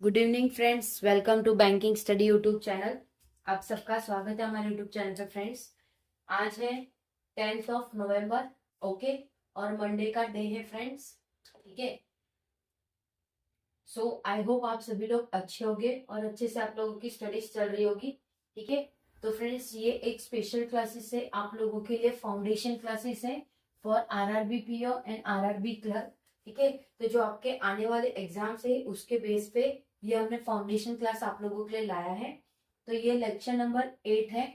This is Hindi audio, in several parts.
Good evening friends, welcome to banking study YouTube channel. आप सबका स्वागत है हमारे यूट्यूब चैनल पर। फ्रेंड्स, आज है 10 नवंबर। ओके, और मंडे का डे है फ्रेंड्स। ठीक है, सो आई होप आप सभी लोग अच्छे होंगे और अच्छे से आप लोगों की स्टडीज चल रही होगी। ठीक है, तो फ्रेंड्स ये एक स्पेशल क्लासेस है आप लोगों के लिए, फाउंडेशन क्लासेस है for RRB PO and RRB clerk. ठीक है, तो जो आपके आने वाले एग्जाम्स है उसके बेस पे ये हमने फाउंडेशन क्लास आप लोगों के लिए लाया है। तो ये लेक्चर नंबर 8 है।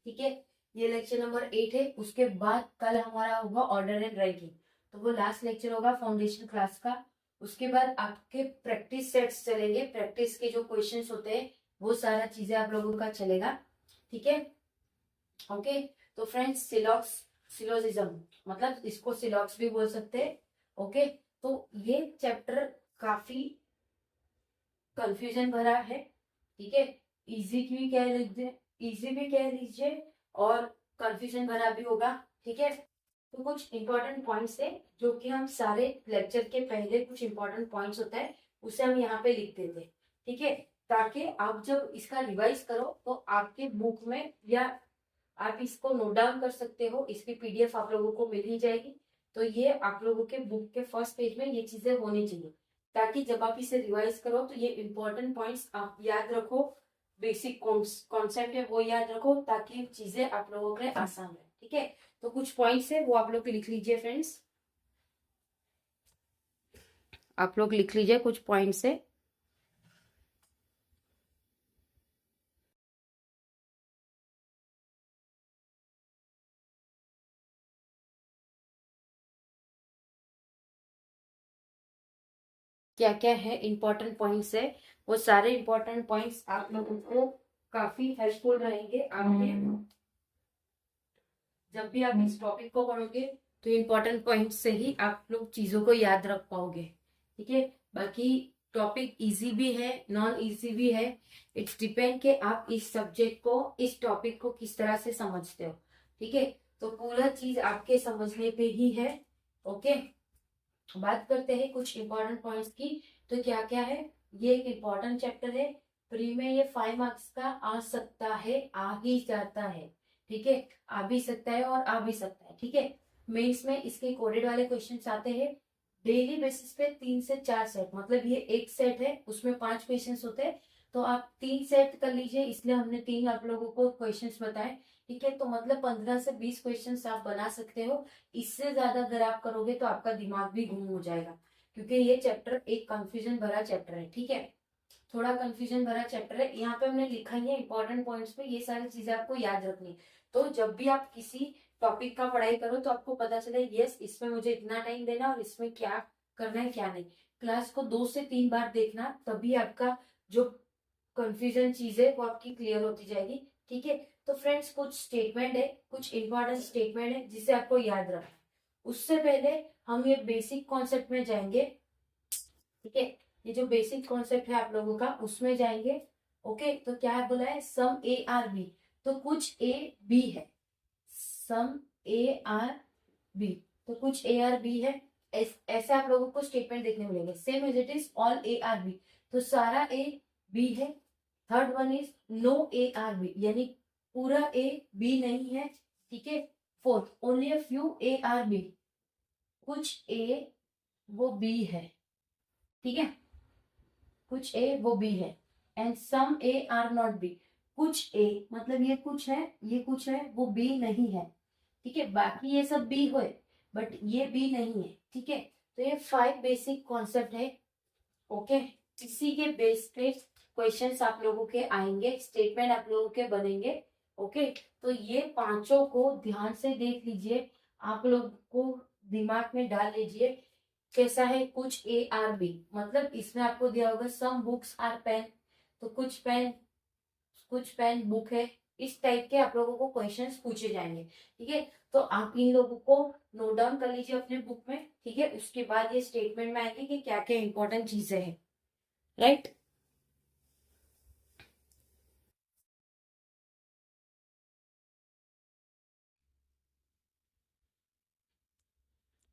ठीक है, ये लेक्चर नंबर 8 है। उसके बाद कल हमारा होगा ऑर्डर एंड रैंकिंग, तो वो लास्ट लेक्चर होगा फाउंडेशन क्लास का। उसके बाद आपके प्रैक्टिस सेट्स चलेंगे, प्रैक्टिस के जो क्वेश्चंस होते हैं वो सारा चीजें आप लोगों का चलेगा। ठीक है, ओके। तो फ्रेंड्स, सिलोजिज्म मतलब इसको सिलॉक्स भी बोल सकते हैं। ओके, तो ये चैप्टर काफी कंफ्यूजन भरा है। ठीक है, इजी भी कह लीजिए, इजी भी कह लीजिए और कंफ्यूजन भरा भी होगा। ठीक है, तो कुछ इंपॉर्टेंट पॉइंट्स है जो कि हम सारे लेक्चर के पहले कुछ इंपॉर्टेंट पॉइंट्स होता है उसे हम यहाँ पे लिख देते हैं। ठीक है, ताकि आप जब इसका रिवाइज करो तो आपके बुक में या आप इसको नोट डाउन कर सकते हो, इसकी पीडीएफ आप लोगों को मिल ही जाएगी। तो ये आप लोगों के बुक के फर्स्ट पेज में ये चीजें होनी चाहिए, ताकि जब आप इसे रिवाइज करो तो ये इंपॉर्टेंट पॉइंट्स आप याद रखो, बेसिक कॉन्सेप्ट है वो याद रखो, ताकि चीजें आप लोगों के लिए आसान है। ठीक है, तो कुछ पॉइंट्स है वो आप लोग लिख लीजिए फ्रेंड्स, आप लोग लिख लीजिए कुछ पॉइंट्स है। क्या क्या है इंपॉर्टेंट पॉइंट्स है, वो सारे इंपॉर्टेंट पॉइंट्स आप लोगों को काफी हेल्पफुल रहेंगे आगे जब भी आप इस टॉपिक को पढ़ोगे। तो इम्पोर्टेंट पॉइंट से ही आप लोग चीजों को याद रख पाओगे। ठीक है, बाकी टॉपिक इजी भी है, नॉन इजी भी है। इट्स डिपेंड कि आप इस सब्जेक्ट को, इस टॉपिक को किस तरह से समझते हो। ठीक है, तो पूरा चीज आपके समझने पे ही है। ओके, बात करते हैं कुछ इंपॉर्टेंट पॉइंट्स की। तो क्या क्या है, ये एक इंपॉर्टेंट चैप्टर है। प्री में ये 5 मार्क्स का आ सकता है, आ ही जाता है। ठीक है, आ भी सकता है और आ भी सकता है। ठीक है, मेंस में इसके कोडेड वाले क्वेश्चंस आते हैं डेली बेसिस पे 3 से 4 सेट, मतलब ये एक सेट है उसमें 5 क्वेश्चंस होते हैं। तो आप 3 सेट कर लीजिए, इसलिए हमने 3 आप लोगों को क्वेश्चंस बताए। ठीक है, तो मतलब 15 से 20 क्वेश्चंस आप बना सकते हो। इससे ज्यादा अगर आप करोगे तो आपका दिमाग भी गुम हो जाएगा, क्योंकि ये चैप्टर एक कंफ्यूजन भरा चैप्टर है। ठीक है, थोड़ा कंफ्यूजन भरा चैप्टर है। यहाँ पे हमने लिखा ही है इंपॉर्टेंट पॉइंट्स पे, ये सारी चीजें आपको याद रखनी है। तो जब भी आप किसी टॉपिक का पढ़ाई करो तो आपको पता चले यस इसमें मुझे इतना टाइम देना और इसमें क्या करना है क्या नहीं। क्लास को 2 से 3 बार देखना, तभी आपका जो कंफ्यूजन चीज है वो आपकी क्लियर होती जाएगी। ठीक है, तो फ्रेंड्स कुछ स्टेटमेंट है, कुछ इंपॉर्टेंट स्टेटमेंट है जिसे आपको याद रखना है। उससे पहले हम ये बेसिक कॉन्सेप्ट में जाएंगे। ठीक है, ये जो बेसिक कॉन्सेप्ट है आप लोगों का उसमें जाएंगे। ओके, तो क्या है बोला है, सम ए आर बी, तो कुछ ए बी है। सम ए आर बी, तो कुछ ए आर बी है। ऐसे आप लोगों को स्टेटमेंट देखने मिलेंगे, same as it is all A are B, तो सारा ए बी है। Third one is no A are B, यानी पूरा ए बी नहीं है। ठीक है, fourth only a few A are B, कुछ ए वो बी है। ठीक है, कुछ ए वो बी है। And some A are not B, कुछ ए मतलब ये कुछ है, ये कुछ है वो बी नहीं है। ठीक है, बाकी ये सब बी हो, बट ये बी नहीं है। ठीक है, तो ये 5 बेसिक कॉन्सेप्ट है। ओके, इसी के बेस पे क्वेश्चंस आप लोगों के आएंगे, स्टेटमेंट आप लोगों के बनेंगे। ओके, तो ये पांचों को ध्यान से देख लीजिए, आप लोग को दिमाग में डाल लीजिए कैसा है। कुछ ए आर बी मतलब इसमें आपको दिया होगा सम बुक्स आर पेन, तो कुछ पेन बुक है। इस टाइप के आप लोगों को क्वेश्चंस पूछे जाएंगे। ठीक है, तो आप इन लोगों को नोट डाउन कर लीजिए अपने बुक में। ठीक है, उसके बाद ये स्टेटमेंट में आएंगे कि क्या क्या इंपॉर्टेंट चीजें हैं। राइट,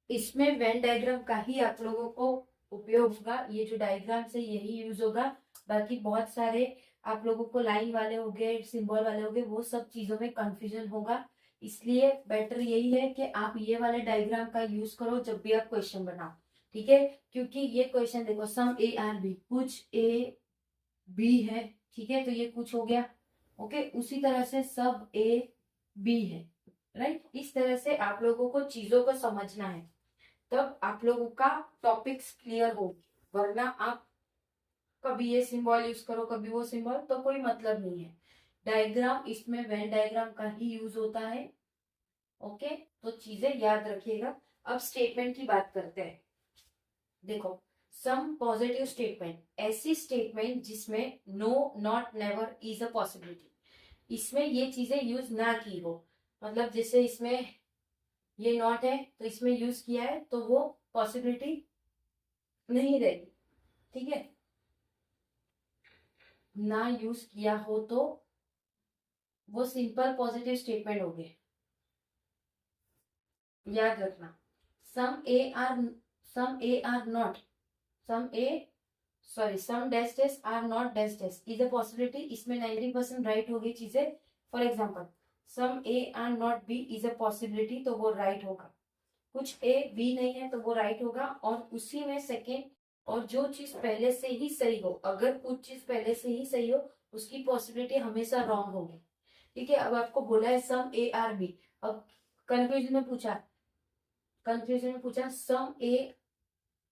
इसमें वेन डायग्राम का ही आप लोगों को उपयोग होगा, ये जो डायग्राम से यही यूज होगा। बाकी बहुत सारे आप लोगों को लाइन वाले हो गए, सिंबल वाले हो गए, वो सब चीजों में कंफ्यूजन होगा। इसलिए बेटर यही है कि आप ये वाले डायग्राम का यूज करो जब भी आप क्वेश्चन बनाओ, ठीक है। क्योंकि ये क्वेश्चन देखो, सम ए आर बी, कुछ ए बी है, ठीक है, तो ये कुछ हो गया, ओके। उसी तरह से सब ए बी है, राइट। इस तरह से आप लोगों को चीजों को समझना है, तब आप लोगों का टॉपिक्स क्लियर होगी। वरना आप कभी ये सिंबल यूज करो, कभी वो सिंबल, तो कोई मतलब नहीं है। डायग्राम, इसमें वेन डायग्राम का ही यूज होता है, ओके। तो चीजें याद रखिएगा। अब स्टेटमेंट की बात करते हैं। देखो, सम पॉजिटिव स्टेटमेंट, ऐसी स्टेटमेंट जिसमें no, not, never, is a possibility, इसमें ये चीजें यूज ना की हो। मतलब जैसे इसमें ये नॉट है तो इसमें यूज किया है, तो वो पॉसिबिलिटी नहीं रहेगी, ठीक है। ना यूज किया हो तो वो सिंपल पॉजिटिव स्टेटमेंट हो गए, याद रखना। Some A are, some A are not, some A, sorry, some dash dash are not dash dash is a possibility, इसमें 90% राइट हो गई चीजें। For example, some A are not B is a possibility, तो वो राइट होगा। कुछ ए बी नहीं है तो वो राइट होगा। और उसी में सेकेंड, और जो चीज पहले से ही सही हो, अगर कुछ चीज पहले से ही सही हो, उसकी पॉसिबिलिटी हमेशा रॉन्ग होगी, ठीक है। अब आपको बोला है सम ए आर बी, अब कंफ्यूजन में पूछा, some A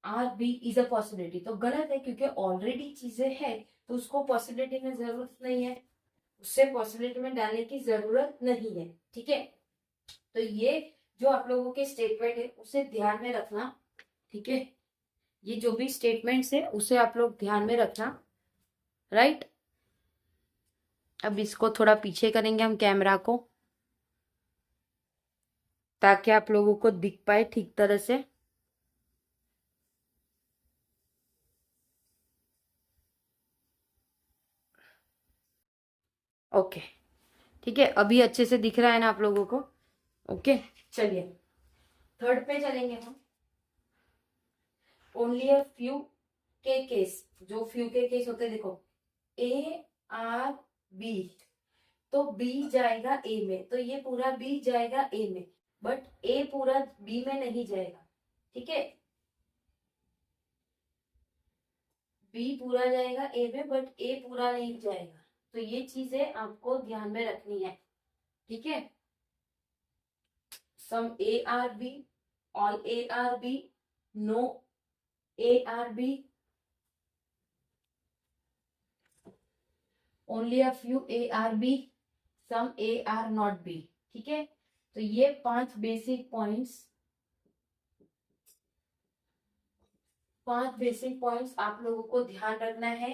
are B is a possibility, तो गलत है, क्योंकि ऑलरेडी चीजें है, तो उसको पॉसिबिलिटी में जरूरत नहीं है, उससे पॉसिबिलिटी में डालने की जरूरत नहीं है, ठीक है। तो ये जो आप लोगों के स्टेटमेंट है उसे ध्यान में रखना, ठीक है। ये जो भी स्टेटमेंट्स है उसे आप लोग ध्यान में रखना, राइट। अब इसको थोड़ा पीछे करेंगे हम कैमरा को, ताकि आप लोगों को दिख पाए ठीक तरह से। ओके, ठीक है, अभी अच्छे से दिख रहा है ना आप लोगों को? ओके, चलिए थर्ड पे चलेंगे हम। ओनली अ फ्यू के केस, जो फ्यू के केस होते हैं, देखो ए आर बी, तो बी जाएगा ए में, तो ये पूरा बी जाएगा ए में, बट ए पूरा बी में नहीं जाएगा, ठीक है। बी पूरा जाएगा ए में, बट ए पूरा नहीं जाएगा, तो ये चीजें आपको ध्यान में रखनी है, ठीक है। Some A are B, all A are B, no A are B, only a few A are B, some A are not B, ठीक है। तो ये 5 बेसिक पॉइंट्स, 5 बेसिक पॉइंट्स आप लोगों को ध्यान रखना है।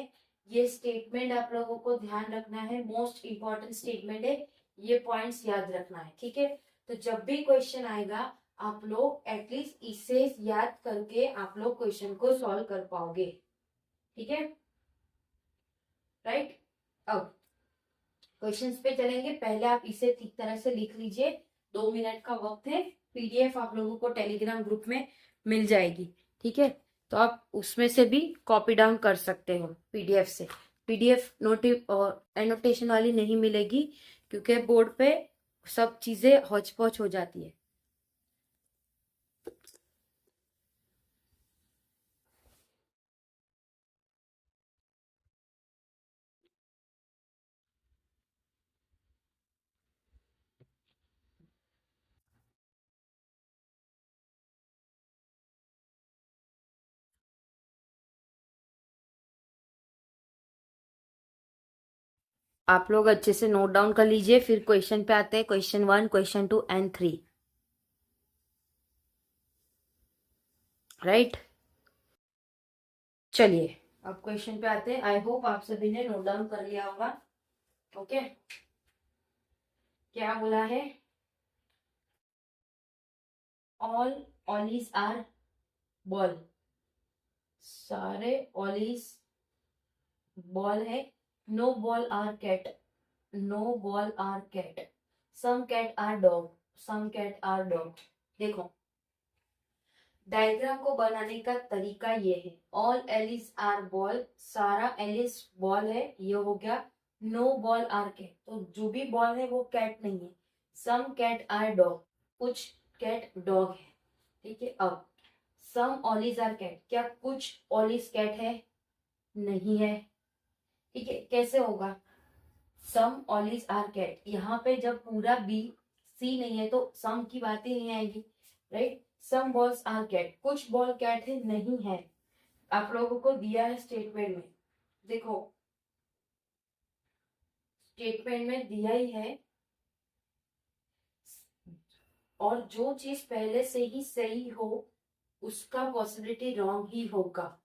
ये स्टेटमेंट आप लोगों को ध्यान रखना है, मोस्ट इंपॉर्टेंट स्टेटमेंट है, ये पॉइंट्स याद रखना है, ठीक है। तो जब भी क्वेश्चन आएगा, आप लोग एटलीस्ट इसे याद करके आप लोग क्वेश्चन को सॉल्व कर पाओगे, ठीक है, राइट। अब क्वेश्चंस पे चलेंगे, पहले आप इसे ठीक तरह से लिख लीजिए, 2 मिनट का वक्त है। पीडीएफ आप लोगों को टेलीग्राम ग्रुप में मिल जाएगी, ठीक है। तो आप उसमें से भी कॉपी डाउन कर सकते हो पीडीएफ से। पीडीएफ एनोटेशन वाली नहीं मिलेगी, क्योंकि बोर्ड पे सब चीजें हौच पौच हो जाती है। आप लोग अच्छे से नोट डाउन कर लीजिए, फिर क्वेश्चन पे आते हैं, क्वेश्चन 1, क्वेश्चन 2 एंड 3, राइट। चलिए अब क्वेश्चन पे आते हैं। आई होप आप सभी ने नोट डाउन कर लिया होगा, ओके। क्या बोला है? ऑल ऑलीज आर बॉल, सारे ऑलीज बॉल है। No ball are cat, no ball are cat, some cat are dog, some cat are dog. देखो, डायग्राम को बनाने का तरीका ये है, ऑल एलिस आर बॉल, सारा एलिस बॉल है, ये हो गया। नो बॉल आर कैट, तो जो भी बॉल है वो कैट नहीं है। सम कैट आर डॉग, कुछ कैट डॉग है, ठीक है। अब सम ऑलिस आर कैट, क्या कुछ ऑलिस कैट है? नहीं है, ठीक है। कैसे होगा? सम ऑलिस आर कैट, यहाँ पे जब पूरा बी सी नहीं है तो सम की बात ही नहीं आएगी, right. Some balls are cat, कुछ बॉल कैट है, नहीं है। आप लोगों को दिया है स्टेटमेंट में, देखो स्टेटमेंट में दिया ही है, और जो चीज पहले से ही सही हो उसका पॉसिबिलिटी रॉन्ग ही होगा।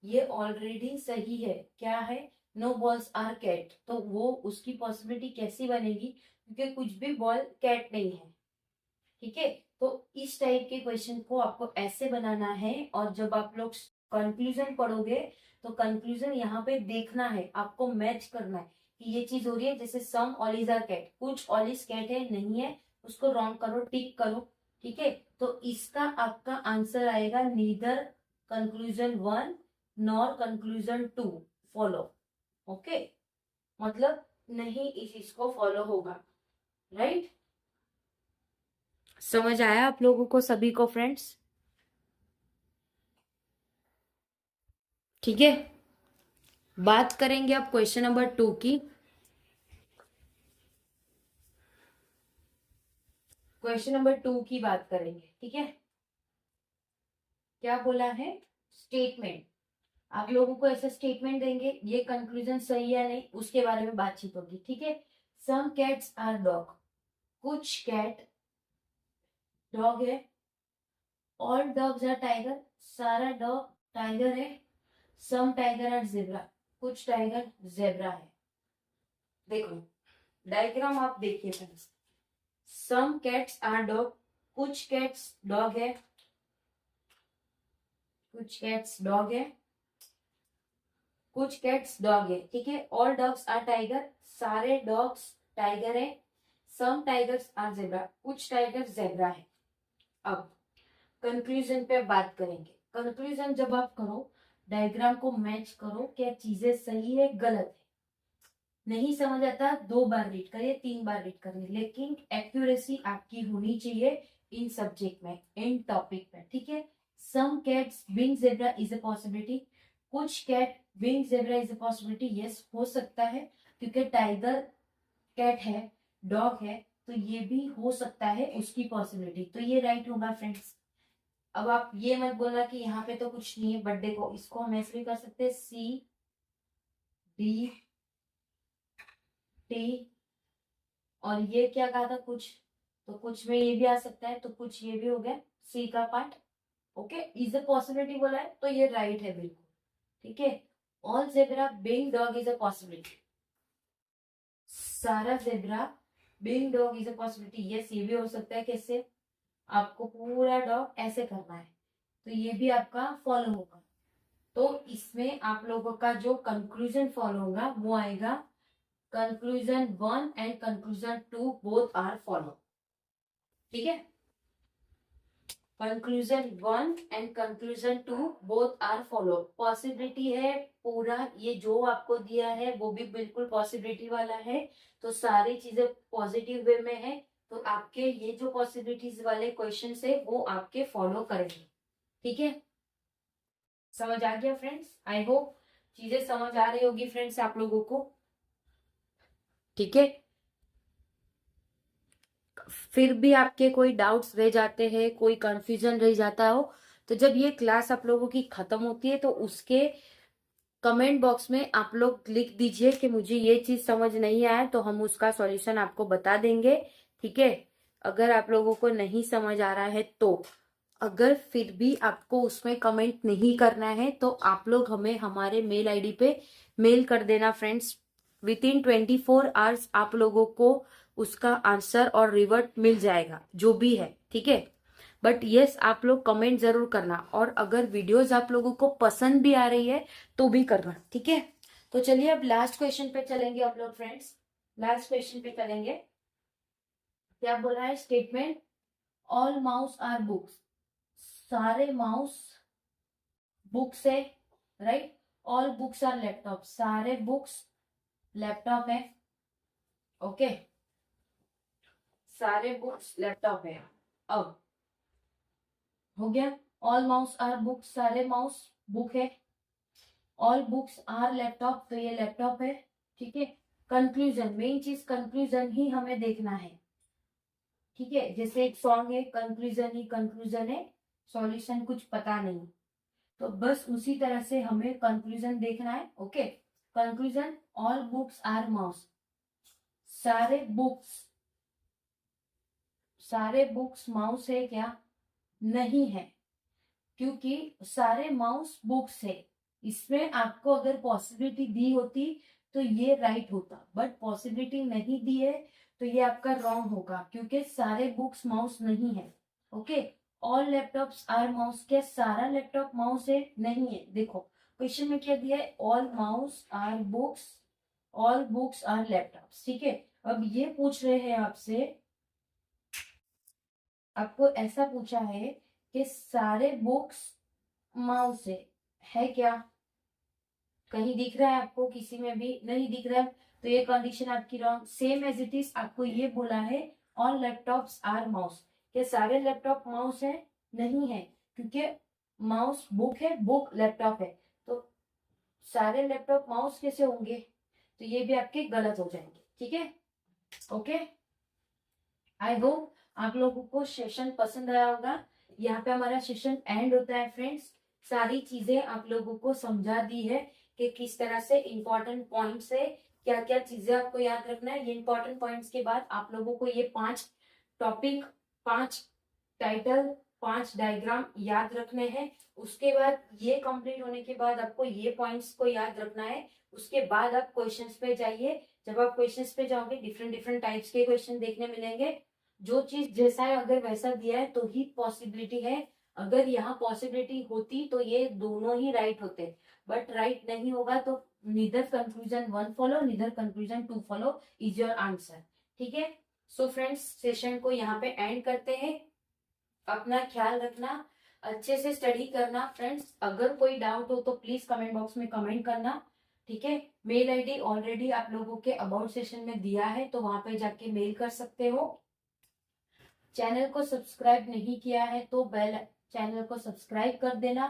ये ऑलरेडी सही है, क्या है? नो बॉल्स आर कैट, तो वो उसकी पॉसिबिलिटी कैसी बनेगी? क्योंकि कुछ भी बॉल कैट नहीं है, ठीक है। तो इस टाइप के क्वेश्चन को आपको ऐसे बनाना है, और जब आप लोग कंक्लूजन पढ़ोगे तो कंक्लूजन यहाँ पे देखना है, आपको मैच करना है कि ये चीज हो रही है। जैसे सम ऑलिज आर कैट, कुछ ऑलिज कैट है, नहीं है, उसको रॉन्ग करो, टिक करो, ठीक है। तो इसका आपका आंसर आएगा neither conclusion 1 nor conclusion 2 follow, okay. मतलब नहीं इस चीज को फॉलो होगा, राइट। समझ आया आप लोगों को सभी को फ्रेंड्स? ठीक है, बात करेंगे अब क्वेश्चन नंबर 2 की। क्वेश्चन नंबर 2 की बात करेंगे, ठीक है। क्या बोला है? स्टेटमेंट, आप लोगों को ऐसा स्टेटमेंट देंगे, ये कंक्लूजन सही है नहीं उसके बारे में बातचीत होगी, ठीक है। सम कैट्स आर डॉग, कुछ कैट डॉग है। ऑल डॉग्स आर टाइगर, सारा डॉग टाइगर है। सम टाइगर आर जेब्रा, कुछ टाइगर जेब्रा है। देखो डायग्राम आप देखिए friends, some cats are dog, कुछ कैट्स डॉग है, कुछ कैट्स डॉग है, कुछ कैट्स डॉग है, ठीक है। ऑल डॉग्स आर टाइगर, सारे डॉग्स टाइगर है। सम टाइगर्स आर जेब्रा, कुछ टाइगर जेब्रा है। अब कंक्लूजन पे बात करेंगे। कंक्लूजन जब आप करो, डायग्राम को मैच करो, क्या चीजें सही है गलत है। नहीं समझ आता 2 बार रीड करिए, 3 बार रीड करिए, लेकिन एक्यूरेसी आपकी होनी चाहिए इन सब्जेक्ट में, इन टॉपिक में, ठीक है। Some cats being zebra is a possibility, कुछ cat being zebra is a possibility, yes हो सकता है, क्योंकि टाइगर कैट है, डॉग है, तो ये भी हो सकता है उसकी पॉसिबिलिटी, तो ये राइट होगा फ्रेंड्स। अब आप ये मत बोलना कि यहाँ पे तो कुछ नहीं है, बट देखो इसको हम ऐसे भी कर सकते हैं, सी डी टी, और ये क्या कहा था कुछ, तो कुछ में ये भी आ सकता है, तो कुछ ये भी हो गया सी का part, okay. Is a possibility बोला है तो ये राइट है बिल्कुल, ठीक है। All zebra being dog is a possibility, सारा zebra being dog is a possibility, yes ये भी हो सकता है। कैसे? आपको पूरा डॉग ऐसे करना है, तो ये भी आपका फॉलो होगा। तो इसमें आप लोगों का जो कंक्लूजन फॉलो होगा वो आएगा conclusion 1 and conclusion 2 both are follow, ठीक है। Conclusion 1 and conclusion 2 both are follow, possibility है पूरा, ये जो आपको दिया है वो भी बिल्कुल पॉसिबिलिटी वाला है, तो सारी चीजें पॉजिटिव वे में है, तो आपके ये जो पॉसिबिलिटीज वाले क्वेश्चन है वो आपके फॉलो करेंगे, ठीक है। समझ आ गया फ्रेंड्स? आई होप चीजें समझ आ रही होगी फ्रेंड्स आप लोगों को, ठीक है। फिर भी आपके कोई डाउट्स रह जाते हैं, कोई कंफ्यूजन रह जाता हो, तो जब ये क्लास आप लोगों की खत्म होती है तो उसके कमेंट बॉक्स में आप लोग लिख दीजिए कि मुझे ये चीज समझ नहीं आया, तो हम उसका सॉल्यूशन आपको बता देंगे, ठीक है। अगर आप लोगों को नहीं समझ आ रहा है तो, अगर फिर भी आपको उसमें कमेंट नहीं करना है तो आप लोग हमें हमारे मेल आईडी पे मेल कर देना फ्रेंड्स। विद इन 24 आवर्स आप लोगों को उसका आंसर और रिवर्ट मिल जाएगा जो भी है, ठीक है। बट यस आप लोग कमेंट जरूर करना, और अगर वीडियोस आप लोगों को पसंद भी आ रही है तो भी करना, ठीक है। तो चलिए अब लास्ट क्वेश्चन पे चलेंगे आप लोग फ्रेंड्स, लास्ट क्वेश्चन पे चलेंगे। क्या बोला है statement? All mouse are books, सारे माउस बुक्स है, right, all books are laptop, सारे बुक्स लैपटॉप है, ओके, सारे बुक्स लैपटॉप है। अब हो गया, ऑल माउस आर बुक्स, सारे माउस बुक है, ऑल बुक्स आर लैपटॉप, तो ये लैपटॉप है, ठीक है। कंक्लूजन, मेन चीज कंक्लूजन ही हमें देखना है, ठीक है। जैसे एक सॉन्ग है, कंक्लूजन ही कंक्लूजन है, सॉल्यूशन कुछ पता नहीं, तो बस उसी तरह से हमें कंक्लूजन देखना है, okay. Conclusion, all books are mouse, सारे बुक्स माउस है क्या? नहीं है, क्योंकि सारे माउस बुक्स है। इसमें आपको अगर पॉसिबिलिटी दी होती तो ये राइट होता, बट पॉसिबिलिटी नहीं दी है तो ये आपका रॉन्ग होगा, क्योंकि सारे बुक्स माउस नहीं है, okay. All laptops are mouse, क्या सारा लैपटॉप माउस है? नहीं है। देखो क्वेश्चन में क्या दिया है, all mouse are books, all books are laptops, ठीक है। अब ये पूछ रहे हैं आपसे, आपको ऐसा पूछा है कि सारे बुक्स माउस है क्या? कहीं दिख रहा है आपको? किसी में भी नहीं दिख रहा है, तो ये कंडीशन आपकी wrong. Same as it is आपको ये बोला है ऑल लैपटॉप्स आर माउस, क्या सारे लैपटॉप माउस है? नहीं है, क्योंकि माउस बुक है, बुक लैपटॉप है, तो सारे लैपटॉप माउस कैसे होंगे? तो ये भी आपके गलत हो जाएंगे, ठीक है, ओके। आई होप आप लोगों को सेशन पसंद आया होगा। यहाँ पे हमारा सेशन एंड होता है फ्रेंड्स। सारी चीजें आप लोगों को समझा दी है कि किस तरह से इंपॉर्टेंट पॉइंट्स है, क्या क्या चीजें आपको याद रखना है। ये इंपॉर्टेंट पॉइंट्स के बाद आप लोगों को ये 5 टॉपिक, 5 टाइटल, 5 डायग्राम याद रखने हैं। उसके बाद ये कंप्लीट होने के बाद आपको ये पॉइंट्स को याद रखना है। उसके बाद आप क्वेश्चंस पे जाइए। जब आप क्वेश्चंस पे जाओगे, डिफरेंट डिफरेंट टाइप्स के क्वेश्चन देखने मिलेंगे। जो चीज जैसा है अगर वैसा दिया है तो ही पॉसिबिलिटी है। अगर यहाँ पॉसिबिलिटी होती तो ये दोनों ही राइट होते, बट राइट नहीं होगा तो neither conclusion 1 follow, neither conclusion 2 follow is your answer, ठीक है। सो फ्रेंड्स, सेशन को यहाँ पे एंड करते हैं। अपना ख्याल रखना, अच्छे से स्टडी करना फ्रेंड्स। अगर कोई डाउट हो तो प्लीज कमेंट बॉक्स में कमेंट करना, ठीक है। मेल आईडी ऑलरेडी आप लोगों के अबाउट सेशन में दिया है, तो वहां पे जाके मेल कर सकते हो। चैनल को सब्सक्राइब नहीं किया है तो चैनल को सब्सक्राइब कर देना,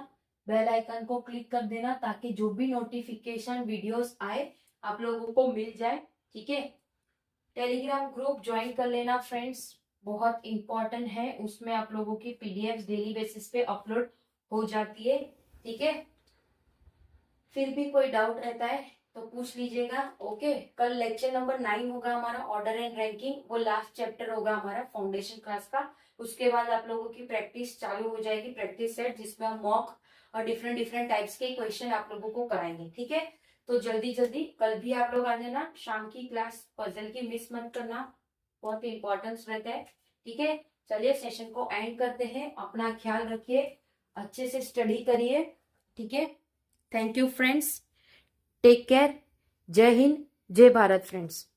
बेल आइकन को क्लिक कर देना, ताकि जो भी नोटिफिकेशन वीडियोस आए आप लोगों को मिल जाए, ठीक है। टेलीग्राम ग्रुप ज्वाइन कर लेना फ्रेंड्स, बहुत इंपॉर्टेंट है। उसमें आप लोगों की पीडीएफ डेली बेसिस पे अपलोड हो जाती है, ठीक है। फिर भी कोई डाउट रहता है तो पूछ लीजिएगा, ओके। कल लेक्चर नंबर 9 होगा हमारा, ऑर्डर एंड रैंकिंग, वो लास्ट चैप्टर होगा हमारा फाउंडेशन क्लास का। उसके बाद आप लोगों की प्रैक्टिस चालू हो जाएगी, प्रैक्टिस सेट, जिसमें हम मॉक और डिफरेंट डिफरेंट टाइप्स के क्वेश्चन आप लोगों को कराएंगे, ठीक है। तो जल्दी जल्दी कल भी आप लोग आ जाना। शाम की क्लास पजल की मिस मत करना, बहुत इंपॉर्टेंस रहता है, ठीक है। चलिए सेशन को एंड करते हैं। अपना ख्याल रखिए, अच्छे से स्टडी करिए, ठीक है। Thank you friends, take care, जय हिंद, जय भारत फ्रेंड्स।